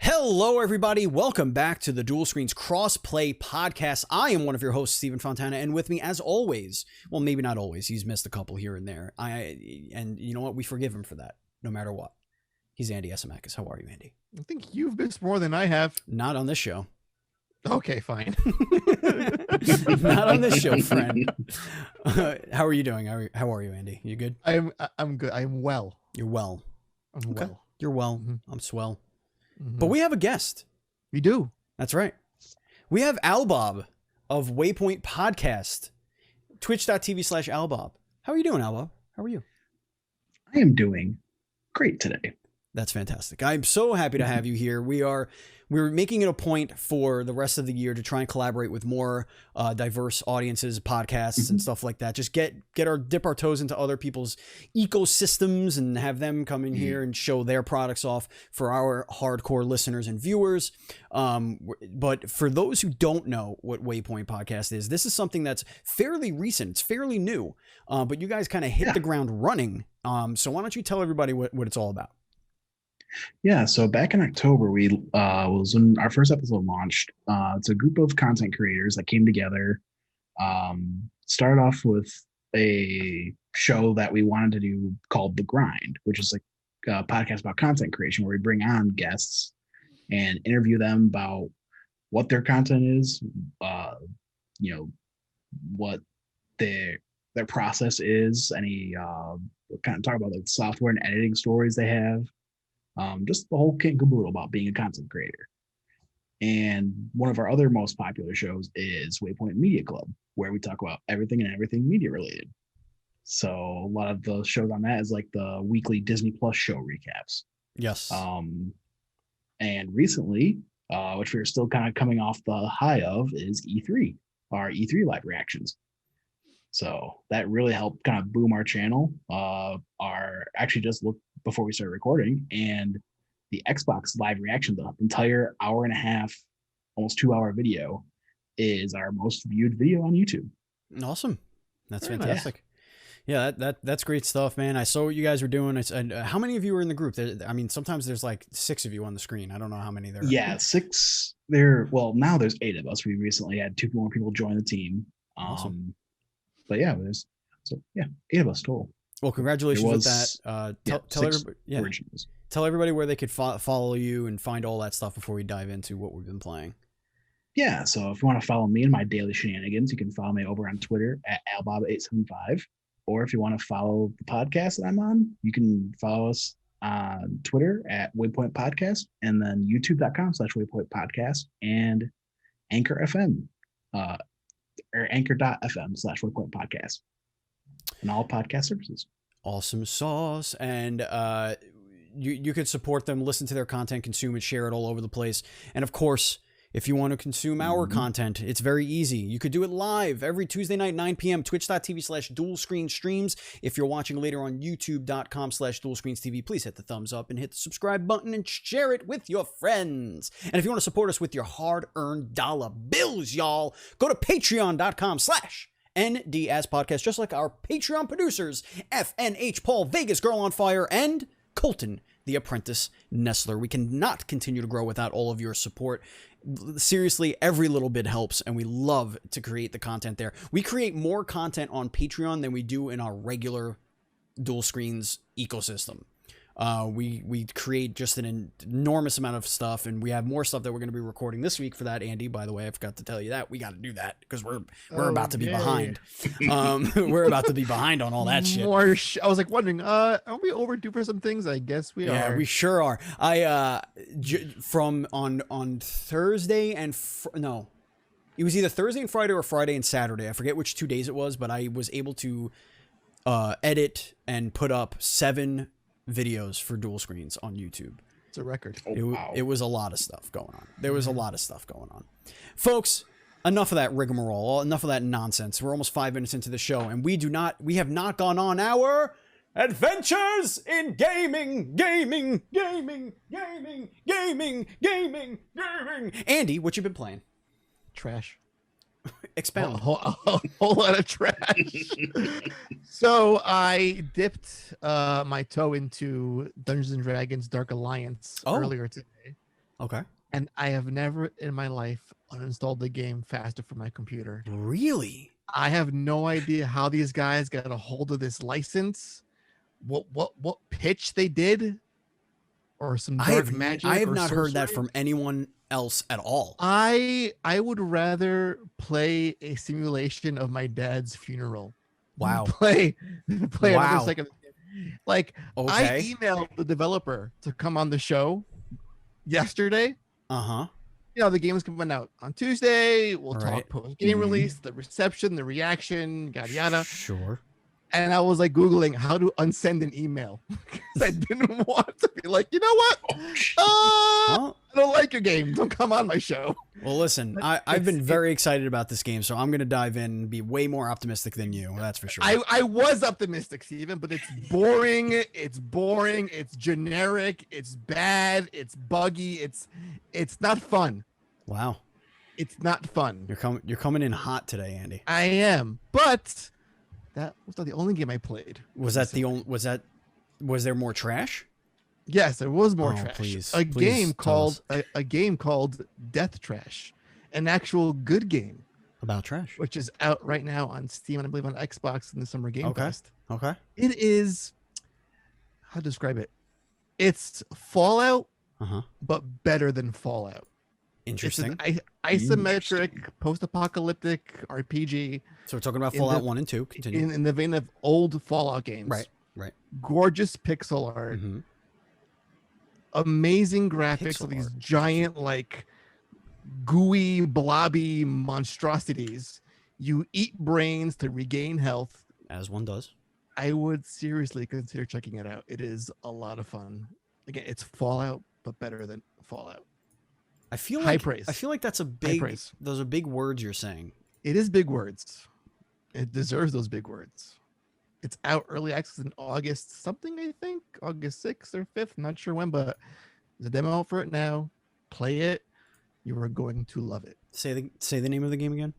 Hello, everybody. Welcome back to the Dual Screens Crossplay Podcast. I am one of your hosts, Stephen Fontana, and with me, as always, well, maybe not always, he's missed a couple here and there. And you know what? We forgive him for that, no matter what. He's Andy Esimakis. How are you, Andy? I think you've missed more than I have. Not on this show. Okay, fine. Not on this show, friend. How are you doing? How are you, Andy? You good? I'm good. I'm well. You're well. I'm Okay. well. You're well. Mm-hmm. I'm swell. Mm-hmm. But we have a guest. We do. That's right. We have Albob of Waypoint Podcast. Twitch.tv/Albob. How are you doing, Albob? How are you? I am doing great today. That's fantastic. I'm so happy to have you here. We're making it a point for the rest of the year to try and collaborate with more diverse audiences, podcasts, and stuff like that. Just dip our toes into other people's ecosystems and have them come in here and show their products off for our hardcore listeners and viewers. But for those who don't know what Waypoint Podcast is, this is something that's fairly recent. It's fairly new, but you guys kind of hit the ground running. So why don't you tell everybody what it's all about? Yeah, so back in October, we was when our first episode launched. It's a group of content creators that came together. Started off with a show that we wanted to do called The Grind, which is like a podcast about content creation where we bring on guests and interview them about what their content is, what their process is, any kind of talk about like software and editing stories they have. Just the whole kit and caboodle about being a content creator. And one of our other most popular shows is Waypoint Media Club, where we talk about everything media related. So a lot of the shows on that is like the weekly Disney Plus show recaps. Yes. And recently, which we're still kind of coming off the high of, is E3, our E3 live reactions. So that really helped kind of boom our channel. Actually just looked before we started recording, and the Xbox live reaction, the entire hour and a half, almost 2 hour video, is our most viewed video on YouTube. Awesome. That's fantastic. Yeah, that's great stuff, man. I saw what you guys were doing. How many of you are in the group? I mean, sometimes there's like 6 of you on the screen. I don't know how many there are. Yeah, 6. Now there's 8 of us. We recently had 2 more people join the team. Awesome. But yeah, 8 of us total. Well, congratulations with that. Tell everybody where they could follow you and find all that stuff before we dive into what we've been playing. Yeah, so if you want to follow me and my daily shenanigans, you can follow me over on Twitter at Albob875. Or if you want to follow the podcast that I'm on, you can follow us on Twitter at Waypoint Podcast, and then youtube.com/Waypoint Podcast, and Anchor FM, or Anchor.fm/Waypoint Podcast, and all podcast services. Awesome sauce. And you could support them, listen to their content, consume it, share it all over the place. And of course, if you want to consume our content, it's very easy. You could do it live every Tuesday night, 9 p.m., twitch.tv/dual screen streams. If you're watching later on youtube.com/dual screens TV, please hit the thumbs up and hit the subscribe button and share it with your friends. And if you want to support us with your hard-earned dollar bills, y'all, go to patreon.com/NDS podcast, just like our Patreon producers, FNH Paul, Vegas Girl on Fire, and Colton, the Apprentice Nestler. We cannot continue to grow without all of your support. Seriously, every little bit helps, and we love to create the content there. We create more content on Patreon than we do in our regular Dual Screens ecosystem. We create just an enormous amount of stuff, and we have more stuff that we're going to be recording this week for that. Andy, by the way, I forgot to tell you that we got to do that because we're about to be behind. We're about to be behind on all that shit. I was like wondering, are we overdue for some things? I guess we are. Yeah, we sure are. From on Thursday and no, it was either Thursday and Friday or Friday and Saturday. I forget which 2 days it was, but I was able to edit and put up 7 videos for Dual Screens on YouTube. It's a record. It was a lot of stuff going on. There was a lot of stuff going on. Folks, enough of that rigmarole, enough of that nonsense. We're almost 5 minutes into the show, and we have not gone on our adventures in gaming. Andy, what you been playing? Trash. Expound. A whole lot of trash. So I dipped my toe into Dungeons and Dragons Dark Alliance earlier today. Okay. And I have never in my life uninstalled the game faster from my computer. Really? I have no idea how these guys got a hold of this license. What pitch they did, or some dark magic. I have not sorcery. heard that from anyone else at all. I would rather play a simulation of my dad's funeral. Wow. Play Wow. another second. Like Okay. I emailed the developer to come on the show yesterday. Uh-huh. You know, the game is coming out on Tuesday. We'll Right. talk post-game release, the reception, the reaction, yada yada. Sure. And I was like Googling how to unsend an email because I didn't want to be like, you know what? Well, I don't like your game. Don't come on my show. well, listen, I've been very excited about this game, so I'm going to dive in and be way more optimistic than you. That's for sure. I was optimistic, Steven, but it's boring. It's boring. It's generic. It's bad. It's buggy. It's not fun. Wow. It's not fun. You're coming in hot today, Andy. I am, but that was not the only game I played. Was there more trash? Yes, there was more Oh, trash. please a tell game us. called a game called Death Trash, an actual good game, About trash. which is out right now on Steam and I believe on Xbox in the Summer Game Okay. Fest. Okay. It is, how to describe it? It's Fallout, Uh-huh. but better than Fallout. Interesting. It's an isometric, post-apocalyptic RPG So we're talking about in Fallout the- 1 and 2. Continue. in the vein of old Fallout games. Right. Right. Gorgeous pixel art. Mm-hmm. Amazing graphics Pixel of these art. giant, like, gooey, blobby monstrosities. You eat brains to regain health. As one does. I would seriously consider checking it out. It is a lot of fun. Again, it's Fallout, but better than Fallout. I feel High like praise. I feel like that's a High big. praise. Those are big words you're saying. It is big words. It deserves those big words. It's out early access in August something, I think. August 6th or 5th. Not sure when, but there's a demo out for it now. Play it. You are going to love it. Say the name of the game again.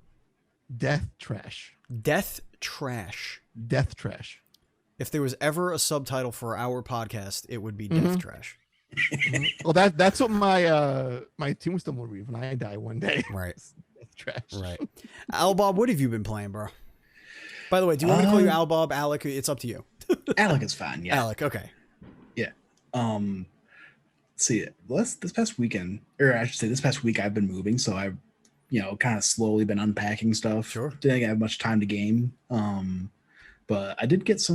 Death Trash. Death Trash. Death Trash. If there was ever a subtitle for our podcast, it would be Death Mhm. Trash. Well, that's what my tombstone will read when I die one day. Right. Death Trash. Right. Albob, what have you been playing, bro? By the way, do you want me to call you Albob, Alec? It's up to you. Alec is fine. Yeah. Alec, okay. See, this past weekend, or I should say this past week, I've been moving, so I've, kind of slowly been unpacking stuff. Sure. Didn't have much time to game. But I did get to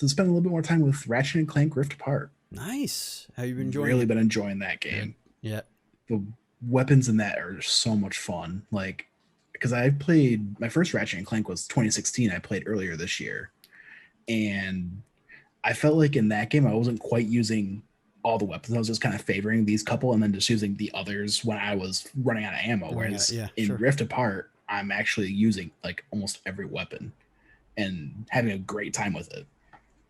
spend a little bit more time with Ratchet and Clank Rift Apart. Nice. How you been enjoying Really it? been enjoying that game. Yeah. The weapons in that are so much fun. Like, because I played my first Ratchet and Clank was 2016. I played earlier this year, and I felt like in that game I wasn't quite using all the weapons. I was just kind of favoring these couple and then just using the others when I was running out of ammo. Whereas in Rift Apart, I'm actually using like almost every weapon and having a great time with it.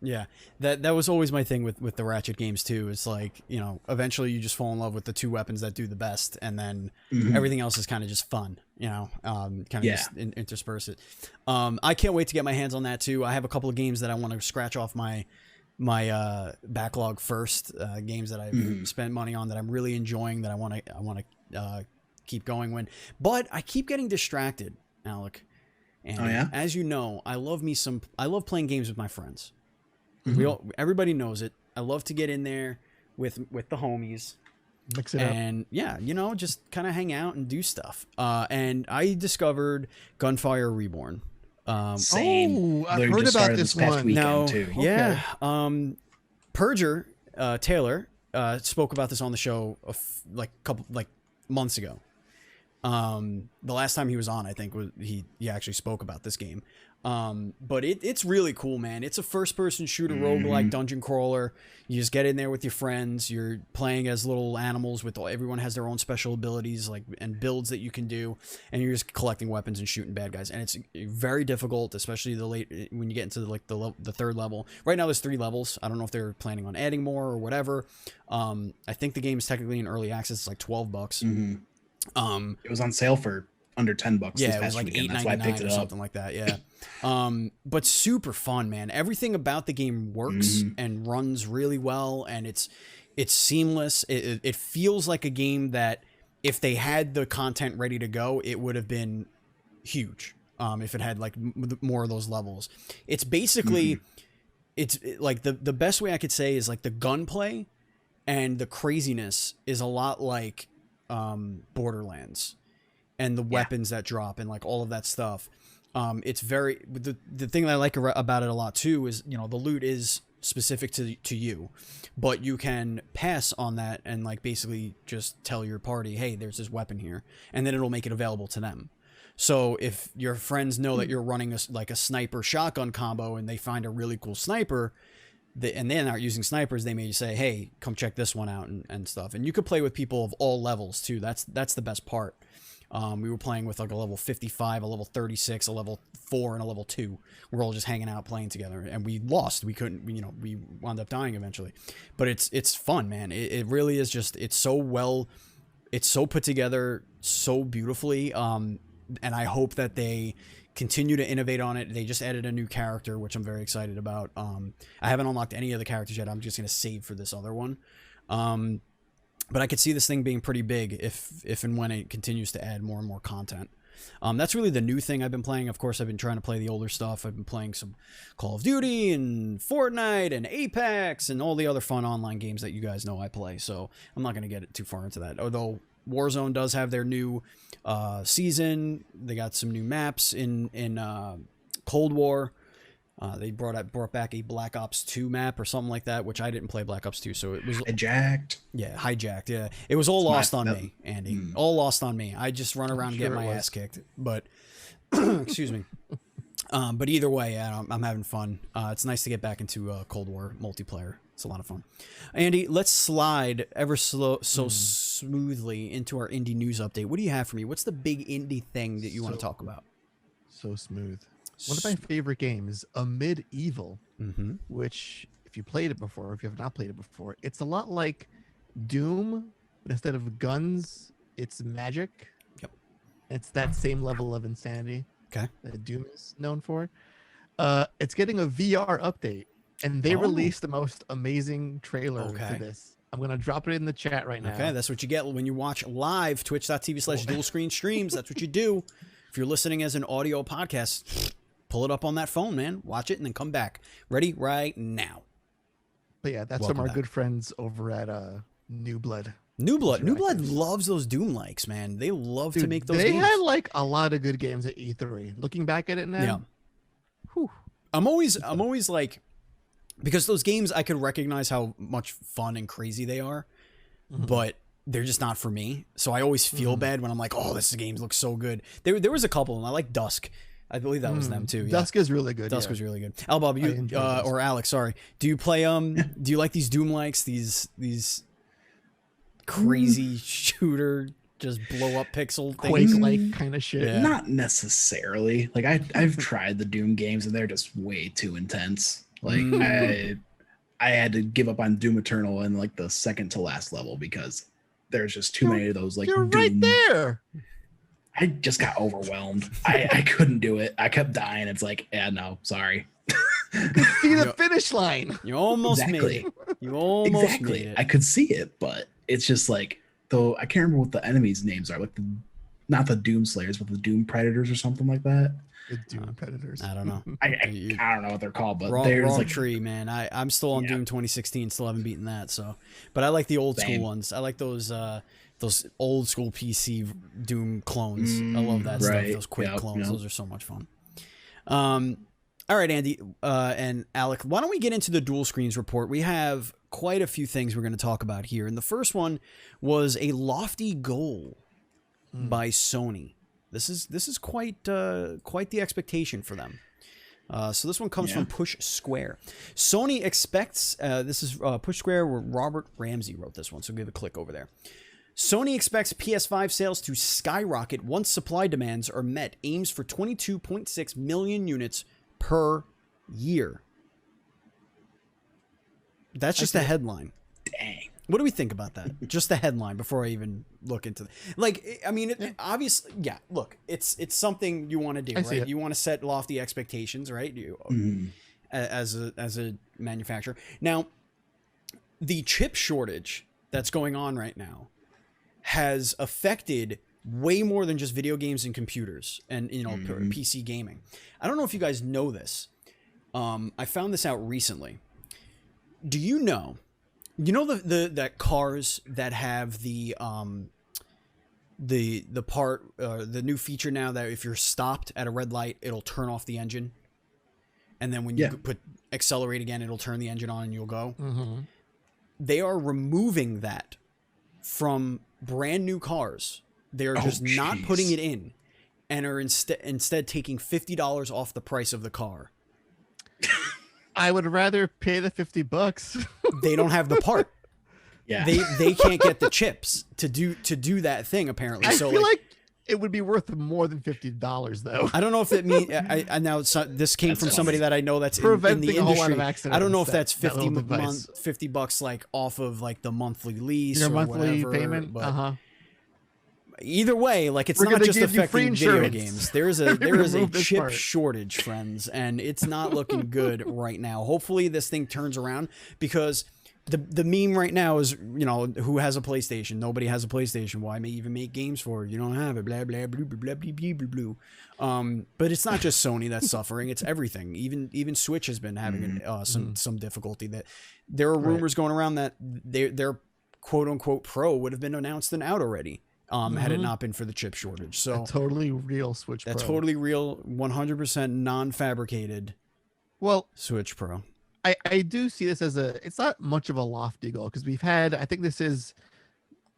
Yeah, that was always my thing with the Ratchet games too. It's like, eventually you just fall in love with the two weapons that do the best, and then everything else is kind of just fun, just intersperse it. I can't wait to get my hands on that too. I have a couple of games that I want to scratch off my backlog first, games that I've spent money on that I'm really enjoying, that I want to keep going but I keep getting distracted, Alec. And as you know, I love playing games with my friends. Everybody knows it. I love to get in there with the homies. Mix it up. And just kind of hang out and do stuff. And I discovered Gunfire Reborn. Same. I've Literally heard just about started this past one. weekend too. Yeah. Purger Taylor spoke about this on the show couple months ago. The last time he was on, I think, he actually spoke about this game. But it's really cool, man. It's a first-person shooter roguelike dungeon crawler. You just get in there with your friends. You're playing as little animals everyone has their own special abilities and builds that you can do, and you're just collecting weapons and shooting bad guys. And it's very difficult, especially when you get into the third level. Right now, there's 3 levels. I don't know if they're planning on adding more or whatever. I think the game is technically in early access. It's like $12. It was on sale for under $10 this Yeah, it was past like weekend. That's why I picked $8.99 it or up. something like that. Yeah. But super fun, man. Everything about the game works and runs really well, and it's seamless. It feels like a game that if they had the content ready to go, it would have been huge. If it had like more of those levels. It's basically like the best way I could say is like the gunplay and the craziness is a lot like Borderlands and the weapons that drop and like all of that stuff. It's very the thing that I like about it a lot too is, you know, the loot is specific to you, but you can pass on that and like basically just tell your party, hey, there's this weapon here, and then it'll make it available to them. So if your friends know that you're running like a sniper shotgun combo and they find a really cool sniper, and they aren't using snipers, they may say, hey, come check this one out and stuff. And you could play with people of all levels too. That's the best part. We were playing with like a level 55, a level 36, a level 4, and a level 2. We're all just hanging out playing together, and we lost. We couldn't, we wound up dying eventually. But it's fun, man. It really is just, it's so put together so beautifully. And I hope that they continue to innovate on it. They just added a new character, which I'm very excited about. I haven't unlocked any of the characters yet. I'm just going to save for this other one. But I could see this thing being pretty big if and when it continues to add more and more content. That's really the new thing I've been playing. Of course, I've been trying to play the older stuff. I've been playing some Call of Duty and Fortnite and Apex and all the other fun online games that you guys know I play. So I'm not going to get too far into that. Although Warzone does have their new season. They got some new maps in Cold War. They brought back a Black Ops 2 map or something like that, which I didn't play Black Ops 2, so it was hijacked. Yeah, hijacked. Yeah, it was all lost on me, Andy. All lost on me. I just run around and get my ass kicked. But excuse me. But either way, yeah, I'm having fun. It's nice to get back into Cold War multiplayer. It's a lot of fun. Andy, let's slide ever so smoothly into our indie news update. What do you have for me? What's the big indie thing that you want to talk about? So smooth. One of my favorite games, Medieval, which if you played it before, if you have not played it before, it's a lot like Doom, but instead of guns, it's magic. Yep. It's that same level of insanity that Doom is known for. It's getting a VR update, and they released the most amazing trailer for this. I'm going to drop it in the chat right now. Okay, that's what you get when you watch live, twitch.tv/dual screen streams. That's what you do. If you're listening as an audio podcast, pull it up on that phone, man. Watch it and then come back. Ready right now. But yeah, that's from our good friends over at New Blood. New Blood loves those Doom likes, man. They love to make those games. They had like a lot of good games at E3. Looking back at it now. Yeah. I'm always like, because those games I could recognize how much fun and crazy they are, but they're just not for me. So I always feel bad when I'm like, oh, this game looks so good. There was a couple of them. I like Dusk. I believe that was them too. Yeah. Dusk is really good. Dusk was really good. Albob, you or Alex, sorry. Do you play do you like these Doom likes, these crazy shooter just blow up pixel things? Quake-like kind of shit. Yeah. Not necessarily. Like I've tried the Doom games and they're just way too intense. Like I had to give up on Doom Eternal in like the second to last level because there's just too many of those. Like you're Doom. Right there. I just got overwhelmed. I couldn't do it. I kept dying. It's like, yeah, no, sorry. See the finish line. You almost made it. You almost made it. I could see it, but it's just like, though I can't remember what the enemies' names are. Like not the Doom Slayers, but the Doom Predators or something like that. The Doom Predators. I don't know. I don't know what they're called, but wrong like tree, man. I'm still on Doom 2016. Still haven't beaten that. So, but I like the old school ones. I like those old school PC Doom clones. I love that stuff. Those Quake clones. Those are so much fun. All right, Andy and Alec, why don't we get into the dual screens report? We have quite a few things we're going to talk about here. And the first one was a lofty goal by Sony. This is quite the expectation for them. So this one comes from Push Square. Sony expects, this is Push Square where Robert Ramsey wrote this one, so give a click over there. Sony expects PS5 sales to skyrocket once supply demands are met, aims for 22.6 million units per year. That's just a headline. Dang. What do we think about that? Just the headline before I even look into it. Like, I mean, obviously, yeah. Look, it's something you want to do, right? You want to set lofty expectations, right? You as a manufacturer. Now, the chip shortage that's going on right now has affected way more than just video games and computers and PC gaming. I don't know if you guys know this. I found this out recently. Do you know that cars that have the new feature now that if you're stopped at a red light, it'll turn off the engine, and then when you put accelerate again, it'll turn the engine on and you'll go. They are removing that from brand new cars. They are just not putting it in, and are instead taking $50 off the price of the car. I would rather pay the $50. They don't have the part. Yeah, they can't get the chips to do that thing apparently. I feel like it would be worth more than $50 though. I don't know if it means. I now this came from somebody that I know that's in the industry. A whole lot of accidents. I don't know if that's $50 like off of like the monthly lease your or monthly whatever, payment. But either way, like it's not just affecting video games. There is a chip shortage, friends, and it's not looking good right now. Hopefully this thing turns around, because the meme right now is, who has a PlayStation? Nobody has a PlayStation. Why even make games for it? You don't have it. Blah blah blah blah blah blah blah blah. But it's not just Sony that's suffering. It's everything. Even Switch has been having some difficulty. That there are rumors going around that their quote unquote Pro would have been announced and out already. Had it not been for the chip shortage. So a totally real Switch Pro. Totally real, 100% non-fabricated Switch Pro. I do see this as it's not much of a lofty goal, because we've had, I think this is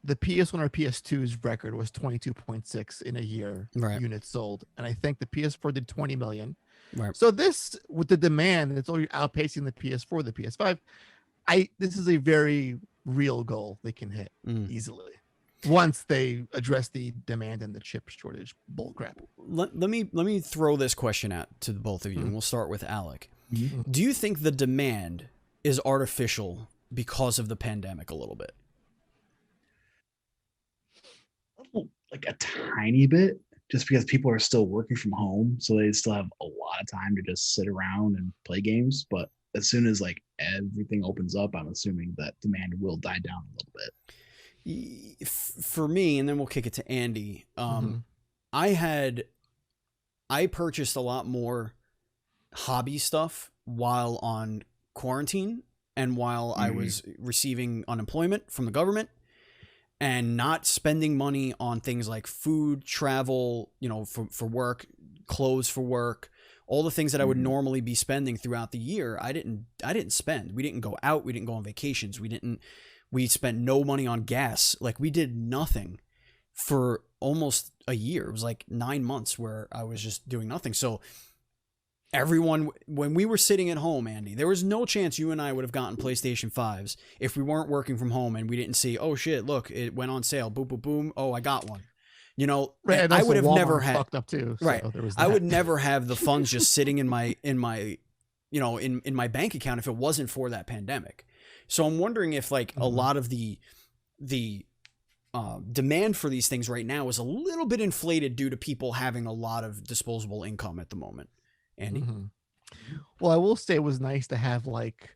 the PS1 or PS2's record was 22.6 in a year units sold. And I think the PS4 did 20 million. Right. So this, with the demand, it's only outpacing the PS4, the PS5. This is a very real goal they can hit easily, once they address the demand and the chip shortage bullcrap. Let me throw this question out to the both of you, and we'll start with Alec. Do you think the demand is artificial because of the pandemic a little bit? Like a tiny bit, just because people are still working from home, so they still have a lot of time to just sit around and play games. But as soon as like everything opens up, I'm assuming that demand will die down a little bit. For me, and then we'll kick it to Andy. I purchased a lot more hobby stuff while on quarantine and while I was receiving unemployment from the government, and not spending money on things like food, travel, for work, clothes for work, all the things that I would normally be spending throughout the year. I didn't spend. We didn't go out. We didn't go on vacations. We spent no money on gas. Like, we did nothing for almost a year. It was like 9 months where I was just doing nothing. So everyone, when we were sitting at home, Andy, there was no chance you and I would have gotten PlayStation 5s if we weren't working from home and we didn't see, oh shit, look, it went on sale. Boom, boom, boom. Oh, I got one. Right, I would have Walmart never had fucked up too. So right. There was I would never have the funds just sitting in my bank account if it wasn't for that pandemic. So I'm wondering if like a lot of the demand for these things right now is a little bit inflated due to people having a lot of disposable income at the moment. Andy? Well, I will say it was nice to have like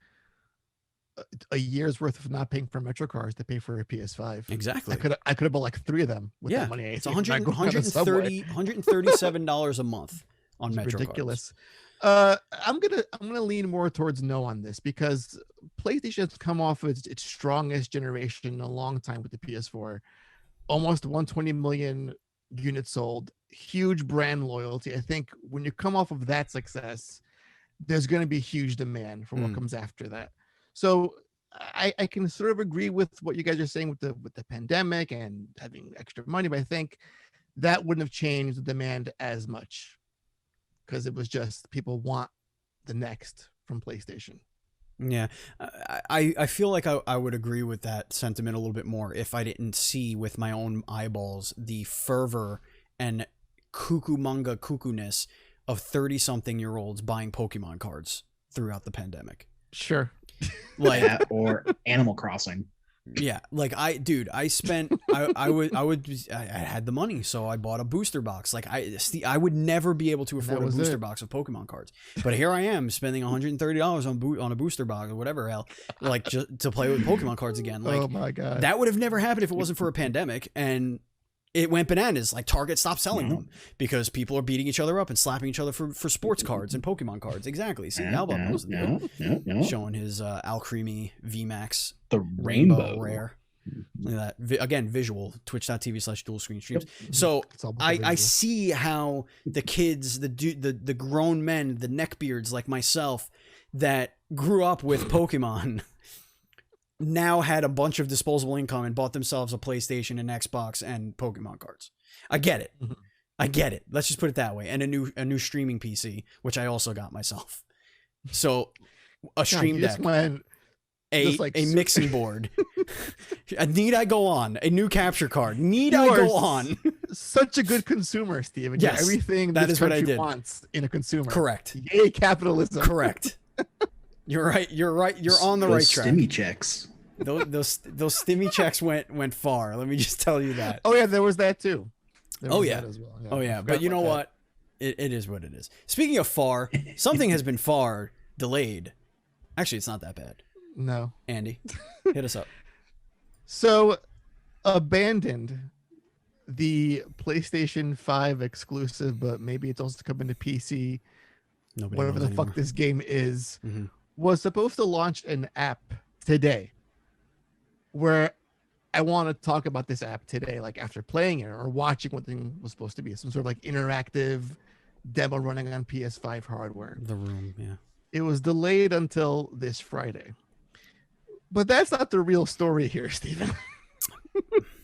a year's worth of not paying for Metro cards to pay for a PS5. Exactly. I could have bought like 3 of them with that money. It's $137 a month on Metro ridiculous. I'm gonna lean more towards no on this, because PlayStation's come off of its strongest generation in a long time with the PS4. Almost 120 million units sold, huge brand loyalty. I think when you come off of that success, there's going to be huge demand for what comes after that. So I can sort of agree with what you guys are saying with the pandemic and having extra money, but I think that wouldn't have changed the demand as much, because it was just people want the next from PlayStation. Yeah, I feel like I would agree with that sentiment a little bit more if I didn't see with my own eyeballs the fervor and cuckoo-ness of 30-something-year-olds buying Pokemon cards throughout the pandemic. Sure. Like or Animal Crossing. Yeah, like I had the money, so I bought a booster box. Like I would never be able to afford a booster box of Pokemon cards, but here I am spending $130 on a booster box or whatever hell, like just to play with Pokemon cards again. Like, oh my god, that would have never happened if it wasn't for a pandemic, and it went bananas. Like Target stopped selling them because people are beating each other up and slapping each other for sports cards and Pokemon cards. Exactly. See, Albob knows the showing his Alcremie VMAX, the rainbow rare. Look at that. Again, visual, twitch.tv/dual screen streams. So I see how the kids, the grown men, the neckbeards like myself that grew up with Pokemon now had a bunch of disposable income and bought themselves a PlayStation and Xbox and Pokemon cards. I get it. I get it. Let's just put it that way. And a new streaming PC, which I also got myself. So a stream deck, a mixing board. Need I go on? A new capture card. Need I go on? Such a good consumer, Steven. Yes, everything that this is what I country did. wants in a consumer. Correct. Yay, capitalism. Correct. You're right. You're right. You're on the right track. Stimmy checks. Those stimmy checks went far. Let me just tell you that. Oh yeah, there was that too. That as well. Oh yeah, but you know what? It is what it is. Speaking of far, something has been far delayed. Actually, it's not that bad. No. Andy, hit us up. So, Abandoned, the PlayStation 5 exclusive, but maybe it's also coming to PC. Whatever the fuck this game is, was supposed to launch an app today. Where I want to talk about this app today, like after playing it or watching what thing was supposed to be, some sort of like interactive demo running on PS5 hardware. The Room, yeah. It was delayed until this Friday. But that's not the real story here, Steven.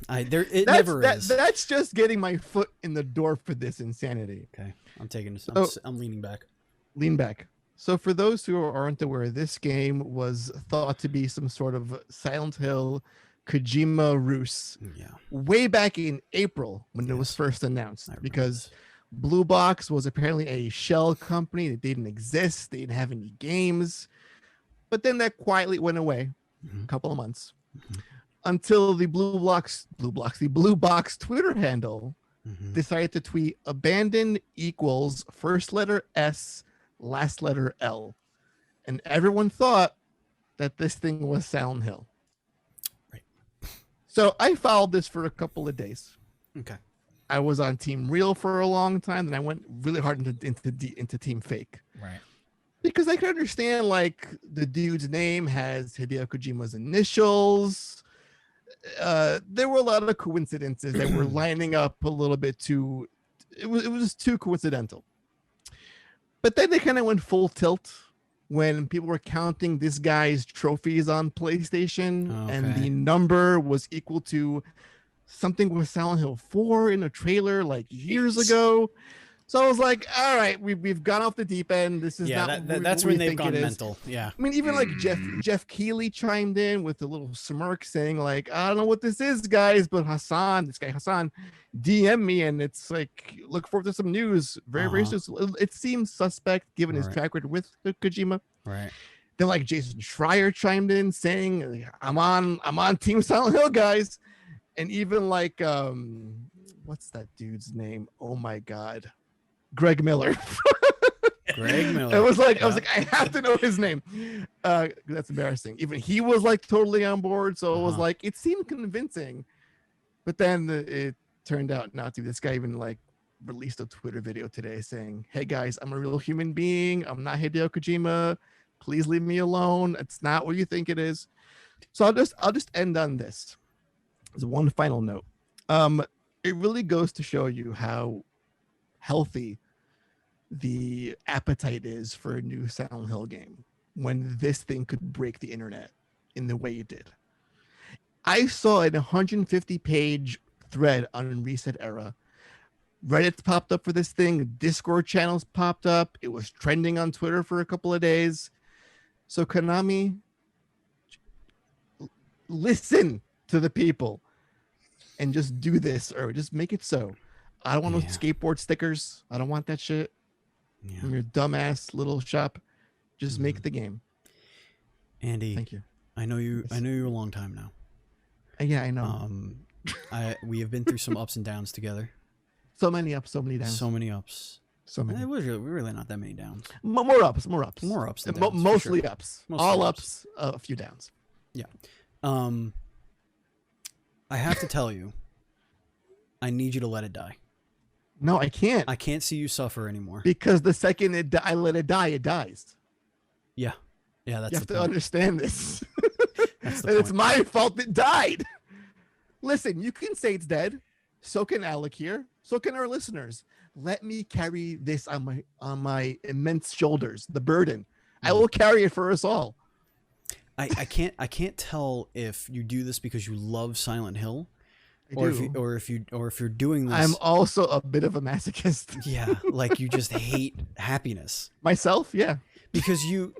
Never is. That's just getting my foot in the door for this insanity. Okay, I'm taking this. I'm leaning back. Lean back. So for those who aren't aware, this game was thought to be some sort of Silent Hill Kojima ruse way back in April when it was first announced, because Blue Box was apparently a shell company that didn't exist. They didn't have any games. But then that quietly went away a couple of months until the Blue Box Twitter handle decided to tweet abandon equals first letter S, last letter L. And everyone thought that this thing was Silent Hill. Right. So I followed this for a couple of days. Okay. I was on Team Real for a long time, then I went really hard into Team Fake. Right. Because I could understand, like, the dude's name has Hideo Kojima's initials. There were a lot of coincidences that were lining up a little bit too. It was too coincidental. But then they kind of went full tilt when people were counting this guy's trophies on PlayStation, and the number was equal to something with Silent Hill 4 in a trailer like years ago. So I was like, all right, we've gone off the deep end. This is that's when they've gone mental. Yeah. I mean, even like Jeff Keighley chimed in with a little smirk saying like, I don't know what this is, guys, but this guy Hassan DM me, and it's like, look forward to some news. Very soon. It seems suspect given his track record with Kojima. Right. Then like Jason Schreier chimed in saying, I'm on Team Silent Hill, guys. And even like what's that dude's name? Oh my god. Greg Miller. Greg Miller. I was like, I have to know his name. That's embarrassing. Even he was like totally on board. So it was like, it seemed convincing. But then it turned out not to. This guy even like released a Twitter video today saying, hey guys, I'm a real human being. I'm not Hideo Kojima. Please leave me alone. It's not what you think it is. So I'll just end on this. There's one final note. It really goes to show you how healthy the appetite is for a new Silent Hill game when this thing could break the internet in the way it did. I saw an 150-page thread on Reset Era. Reddit popped up for this thing. Discord channels popped up. It was trending on Twitter for a couple of days. So Konami, listen to the people and just do this, or just make it so. I don't want no skateboard stickers. I don't want that shit. From your dumbass little shop. Just make the game. Andy, thank you. I know you a long time now. Yeah, I know. We have been through some ups and downs together. So many ups, so many downs. So many ups. So many. We're really not that many downs. More ups. More ups than And downs. mostly sure. ups. Mostly All ups. ups, a few downs. Yeah. I have to tell you, I need you to let it die. No, I can't. I can't see you suffer anymore. Because the second I let it die, it dies. Yeah. Yeah, that's You have the to point. understand this. That's the And it's point. my fault it died. Listen, you can say it's dead. So can Alec here. So can our listeners. Let me carry this on my immense shoulders, the burden. I will carry it for us all. I can't tell if you do this because you love Silent Hill, I or do. if you're doing this. I'm also a bit of a masochist. Yeah, like you just hate happiness Myself, yeah. because you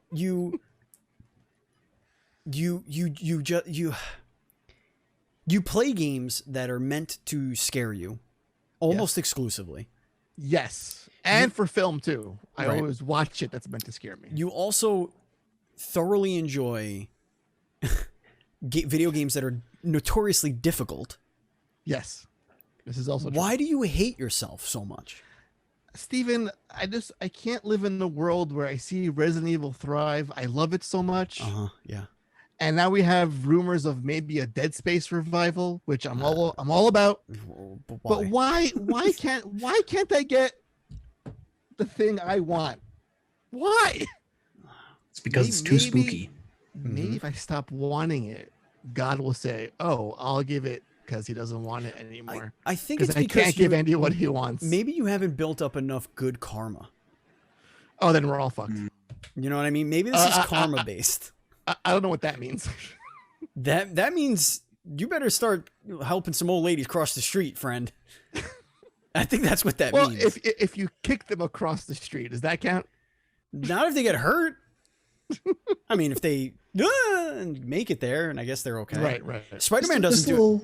play games that are meant to scare you, almost exclusively. Yes. And for film too. I Right. always watch it that's meant to scare me. You also thoroughly enjoy video games that are notoriously difficult. Yes. This is also true. Why do you hate yourself so much? Steven, I can't live in a world where I see Resident Evil thrive. I love it so much. Yeah. And now we have rumors of maybe a Dead Space revival, which I'm all about. But why can't I get the thing I want? Why? It's because it's too spooky. Maybe if I stop wanting it, God will say, "Oh, I'll give it," because He doesn't want it anymore. I think it's I because can't give Andy what he wants. Maybe you haven't built up enough good karma. Oh, then we're all fucked. You know what I mean? Maybe this is karma based. I don't know what that means. That means you better start helping some old ladies cross the street, friend. I think that's what that means. if you kick them across the street, does that count? Not if they get hurt. I mean, if they make it there, and I guess they're okay. Right. Spider-Man doesn't do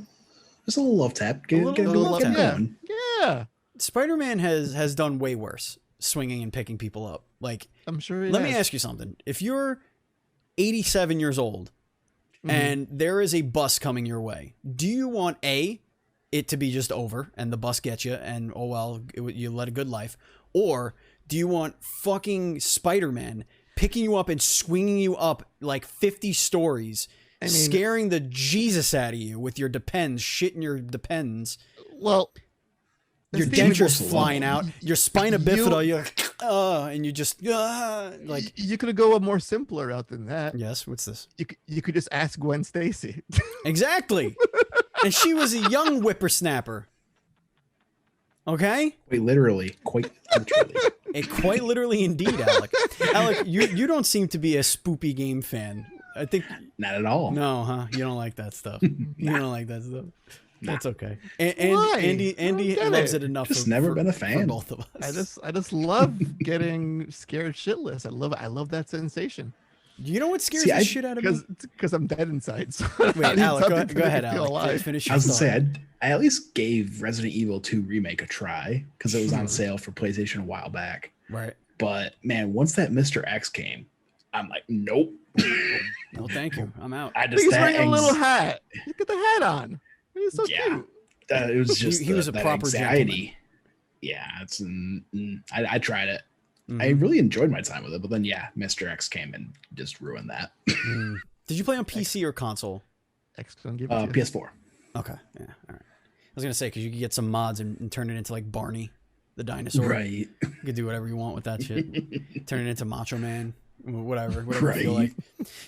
Just a little love tap. Get little love them tap. going. Yeah, it. Spider-Man has done way worse, swinging and picking people up. Like, I'm sure. let me ask you something. If you're 87 years old and there is a bus coming your way, do you want it to be just over and the bus gets you and oh well, you led a good life, or do you want fucking Spider-Man picking you up and swinging you up like 50 stories, scaring the Jesus out of you with your Depends, shitting your Depends? Well, your dentures flying out, your spina bifida, you're like, and you just like. You could go a more simpler route than that. Yes, what's this? You could just ask Gwen Stacy. Exactly, and she was a young whippersnapper. Okay. Wait, literally, quite literally. Quite literally, indeed, Alec. Alec, you don't seem to be a spoopy game fan. I think Not at all. no, huh? You don't like that stuff. You don't like that stuff. That's okay. And Why? Andy I don't loves get it enough. Just never been a fan. for both of us. I just love getting scared shitless. I love that sensation. You know what scares See, the I- shit out of me? Because I'm dead inside. So Wait, I need Alec, something to go make ahead, me feel Alec. alive. Finish I your was gonna thought. say I at least gave Resident Evil 2 remake a try because it was on sale for PlayStation a while back. Right. But man, once that Mr. X came, I'm like, nope. No, thank you. I'm out. I just He's that wearing a little anx- hat. Look at the hat on. He's so Yeah. cute. It was just He was a that proper anxiety. Yeah, it's I tried it. Mhm. I really enjoyed my time with it, but then Mr. X came and just ruined that. Mm. Did you play on PC or console? X gonna give it to you. PS4. Okay. Yeah. All right. I was gonna say because you could get some mods and turn it into like Barney, the dinosaur. Right. You could do whatever you want with that shit. Turn it into Macho Man, whatever you feel like.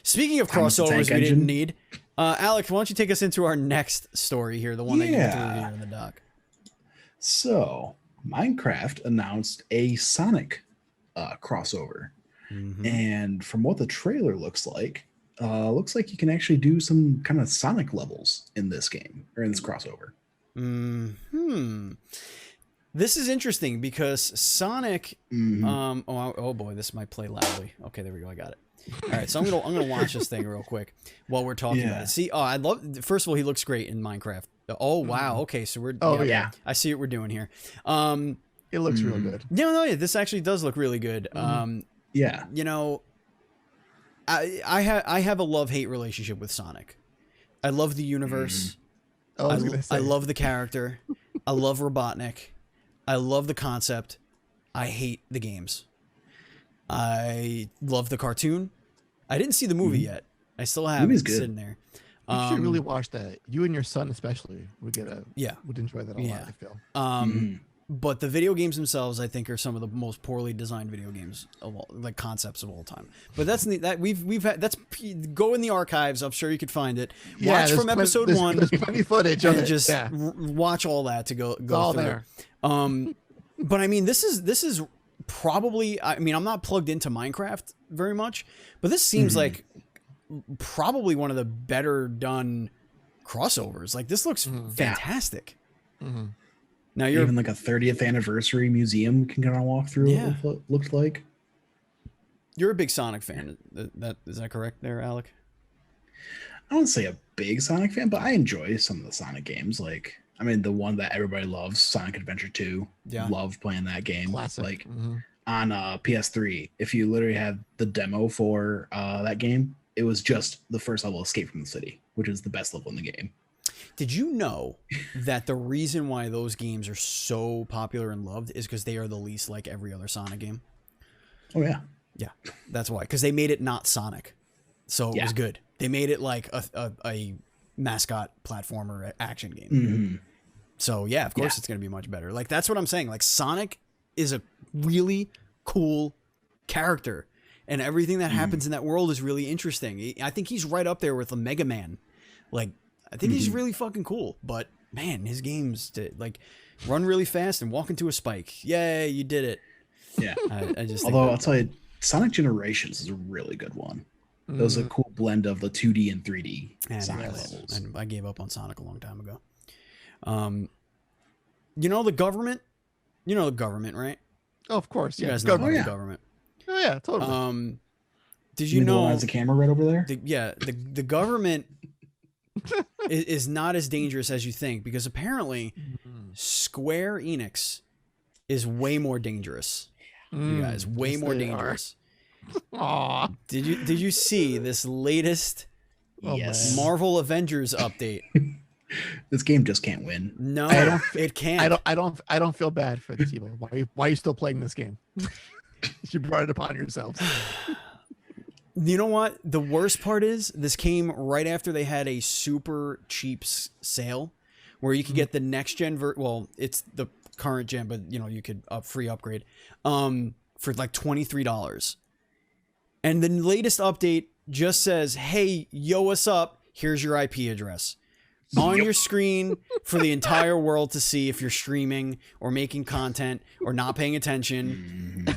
Speaking of Thomas the crossovers, Tank we didn't Engine. need. Alex, why don't you take us into our next story here, the one that you get to review in the doc. So Minecraft announced a Sonic crossover. Mhm. And from what the trailer looks like you can actually do some kind of Sonic levels in this game or in this crossover. This is interesting because Sonic. Mhm. Oh boy, this might play loudly. Okay, there we go. I got it. All right, so I'm gonna watch this thing real quick while we're talking about Yeah. it. See, I love. First of all, he looks great in Minecraft. Oh wow. Okay, so we're. Oh, yeah. I see what we're doing here. It looks real good. No, this actually does look really good. Yeah. You know, I have a love-hate relationship with Sonic. I love the universe. I love the character. I love Robotnik. I love the concept. I hate the games. I love the cartoon. I didn't see the movie yet. I still have it sitting there. You should really watch that. You and your son especially would would enjoy that a lot, I feel. But the video games themselves, I think, are some of the most poorly designed video games of all, like concepts of all time. But we've had go in the archives. I'm sure you could find it. Watch from episode 1. There's plenty of footage and just watch all that to go all through. There. But I mean, this is probably. I mean, I'm not plugged into Minecraft very much, but this seems like probably one of the better done crossovers. Like this looks fantastic. Now you're even like a 30th anniversary museum can kind of walk through. Yeah. What it looked like. You're a big Sonic fan. Is that correct there, Alec? I wouldn't say a big Sonic fan, but I enjoy some of the Sonic games. Like, I mean, the one that everybody loves, Sonic Adventure 2. Yeah. Love playing that game. Classic. Like on PS3, if you literally had the demo for that game, it was just the first level, Escape from the City, which is the best level in the game. Did you know that the reason why those games are so popular and loved is because they are the least like every other Sonic game? Oh, yeah. Yeah, that's why. Because they made it not Sonic. So it was good. They made it like a mascot platformer action game. So, yeah, of course it's going to be much better. Like, that's what I'm saying. Like, Sonic is a really cool character. And everything that happens in that world is really interesting. I think he's right up there with a Mega Man. Like, I think he's really fucking cool, but man, his games like run really fast and walk into a spike. Yay, you did it. Yeah. I just Although I'll tell you, Sonic Generations is a really good one. That was a cool blend of the 2D and 3D Sonic levels. And I gave up on Sonic a long time ago. You know the government? You know the government, right? Oh, of course. You guys know about the government. Oh yeah, totally. Did you know has a camera right over there? The government is not as dangerous as you think, because apparently Square Enix is way more dangerous. You guys, way more dangerous. Aww. Did you see this latest Yes. Marvel Avengers update? This game just can't win. No, it can't. I don't feel bad for the people. Why are you still playing this game? You brought it upon yourselves. You know what? The worst part is this came right after they had a super cheap sale where you could get the next gen well, it's the current gen, but you know, you could free upgrade for like $23. And the latest update just says, "Hey, yo, what's up? Here's your IP address." On your screen for the entire world to see if you're streaming or making content or not paying attention.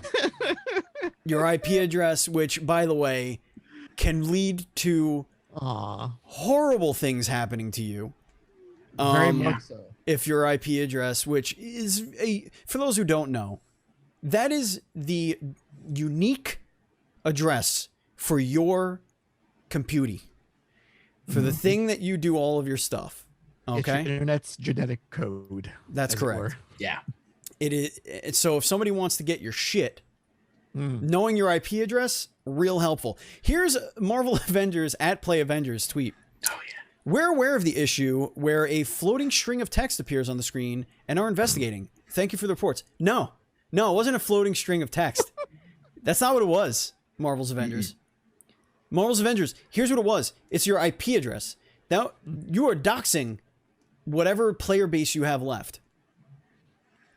Your IP address, which, by the way, can lead to horrible things happening to you. Very much so. If your IP address, which is for those who don't know, that is the unique address for your computer. For the thing that you do all of your stuff. Okay. It's your internet's genetic code. That's correct. Yeah. It is. So if somebody wants to get your shit, knowing your IP address, real helpful. Here's Marvel Avengers @PlayAvengers tweet. Oh, yeah. We're aware of the issue where a floating string of text appears on the screen and are investigating. Thank you for the reports. No, it wasn't a floating string of text. That's not what it was, Marvel's Avengers. Marvel's Avengers, here's what it was. It's your IP address. Now, you are doxing whatever player base you have left.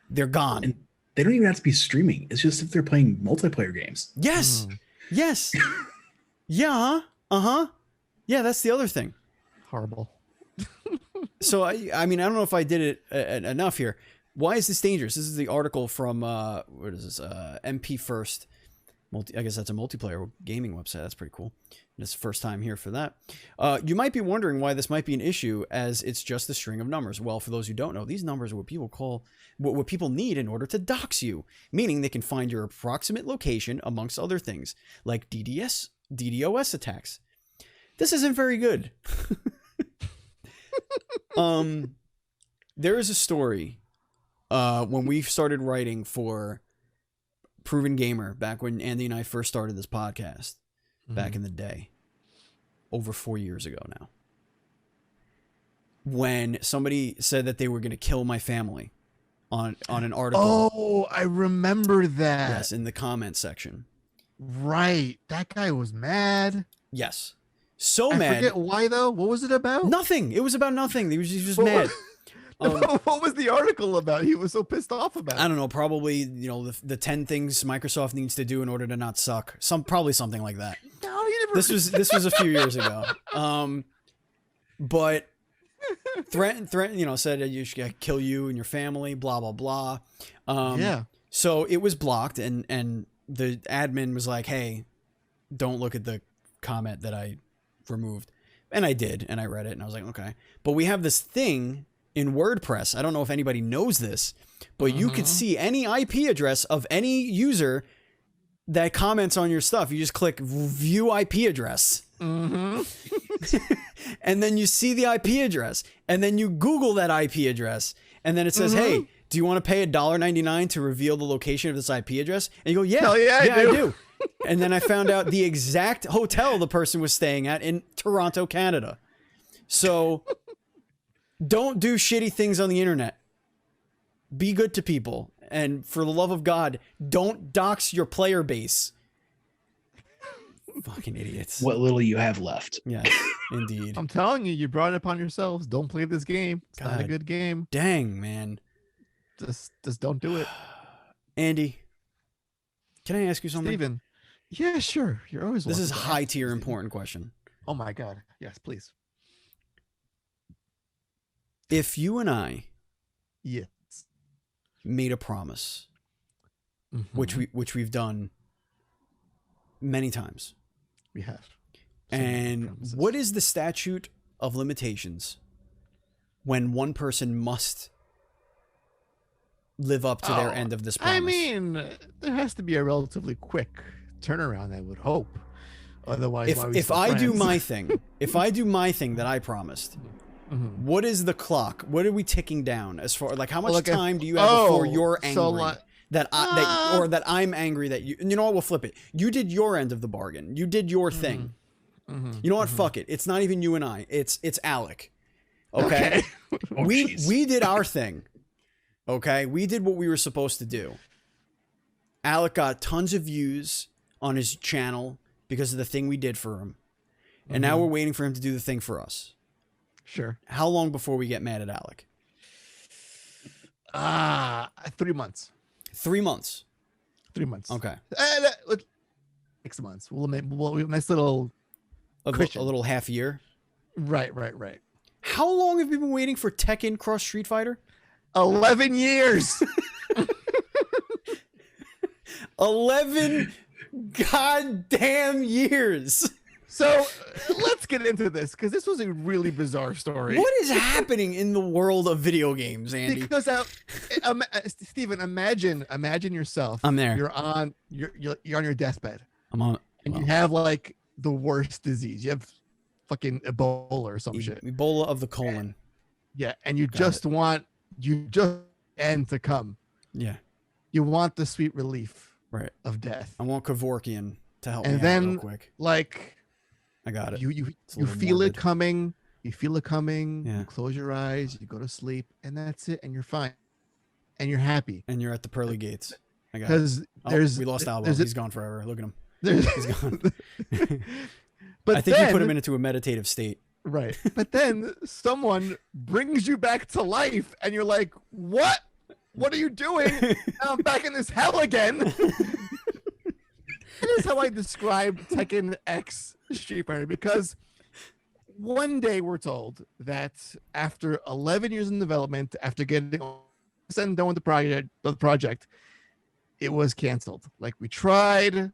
They're gone. And they don't even have to be streaming. It's just if they're playing multiplayer games. Yes. Yes. Yeah. Uh-huh. Yeah, that's the other thing. Horrible. So, I mean, I don't know if I did it enough here. Why is this dangerous? This is the article from, what is this? MP First. I guess that's a multiplayer gaming website. That's pretty cool. It's the first time here for that. You might be wondering why this might be an issue, as it's just a string of numbers. Well, for those who don't know, these numbers are what people need in order to dox you, meaning they can find your approximate location, amongst other things, like DDoS attacks. This isn't very good. There is a story when we started writing for Proven Gamer, back when Andy and I first started this podcast, back in the day, over 4 years ago now. when somebody said that they were going to kill my family on an article. Oh, I remember that. Yes, in the comment section. Right. That guy was mad. Yes. So I mad. forget why though. What was it about? Nothing. It was about nothing. He was just What mad. What was the article about? He was so pissed off about. I don't know. Probably, you know, the 10 things Microsoft needs to do in order to not suck. Probably something like that. No, you never. This was a few years ago. But threatened, you know, said you should kill you and your family. Blah blah blah. Yeah. So it was blocked, and the admin was like, "Hey, don't look at the comment that I removed," and I did, and I read it, and I was like, "Okay." But we have this thing in WordPress. I don't know if anybody knows this, but you could see any IP address of any user that comments on your stuff. You just click view IP address. And then you see the IP address, and then you Google that IP address, and then it says, "Hey, do you want to pay $1.99 to reveal the location of this IP address?" And you go, "Yeah, Hell yeah, I do." And then I found out the exact hotel the person was staying at in Toronto, Canada. So don't do shitty things on the internet. Be good to people. And for the love of God, don't dox your player base. Fucking idiots. What little you have left. Yes, indeed. I'm telling you, you brought it upon yourselves. Don't play this game. It's not a God. good game. Dang, man. Just don't do it. Andy, can I ask you something? Steven. Yeah, sure. You're always. This is welcome to high ask, tier Steven. important question. Oh my God. Yes, please. If you and I Yes. made a promise, which we've done many times, we have. So many and promises. what is the statute of limitations when one person must live up to their end of this promise? I mean, there has to be a relatively quick turnaround, I would hope. Otherwise, why are we if still I do friends? my thing, if I do my thing that I promised, what is the clock? What are we ticking down as far like how much Like time do you have before you're angry so that I'm angry that you know what, we'll flip it. You did your end of the bargain. You did your thing. You know what? Fuck it. It's not even you and I. It's Alec. Okay. Oh, jeez. we did our thing. Okay. We did what we were supposed to do. Alec got tons of views on his channel because of the thing we did for him. And now we're waiting for him to do the thing for us. Sure. How long before we get mad at Alec? 3 months. 3 months. 3 months. Okay. 6 months. We'll make nice little A cushion. little half year. Right. How long have we been waiting for Tekken Cross Street Fighter? 11 years. 11 goddamn years. So let's get into this because this was a really bizarre story. What is happening in the world of video games, Andy? Because Steven, imagine yourself. I'm there. You're on your deathbed, I'm on. and you have like the worst disease. You have fucking Ebola or some shit. Ebola of the colon. Yeah, and you Got just want end to come. Yeah. You want the sweet relief Right. of death, I want Kevorkian to help and me out then real quick. like I got it. you It's a you little feel morbid. it coming. You feel it coming. Yeah. You close your eyes. You go to sleep, and that's it. And you're fine, and you're happy And you're at the pearly gates. I got it. because We lost Albob. there's He's gone forever. Look at him. there's He's gone. But I think then, you put him into a meditative state. right. But then someone brings you back to life, and you're like, "What? What are you doing? Now I'm back in this hell again." That is how I describe Tekken X Street Fighter, because one day we're told that after 11 years in development, after getting done with the project, it was canceled. Like, we tried,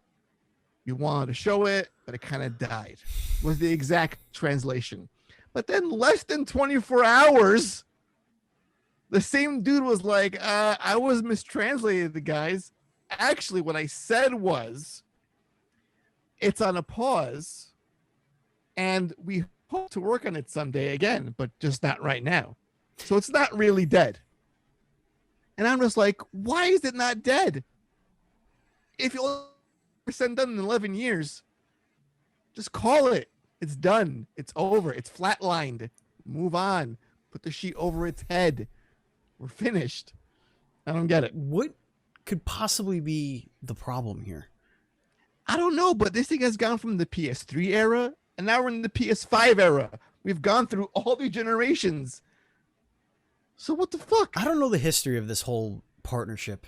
we wanted to show it, but it kind of died, was the exact translation. But then less than 24 hours, the same dude was like, I was mistranslated, guys. Actually, what I said was, it's on a pause, and we hope to work on it someday again, but just not right now. So it's not really dead. And I'm just like, why is it not dead? If you'll percent done in 11 years, just call it. It's done. It's over. It's flatlined. Move on. Put the sheet over its head. We're finished. I don't get it. What could possibly be the problem here? I don't know, but this thing has gone from the PS3 era, and now we're in the PS5 era. We've gone through all the generations. So what the fuck? I don't know the history of this whole partnership.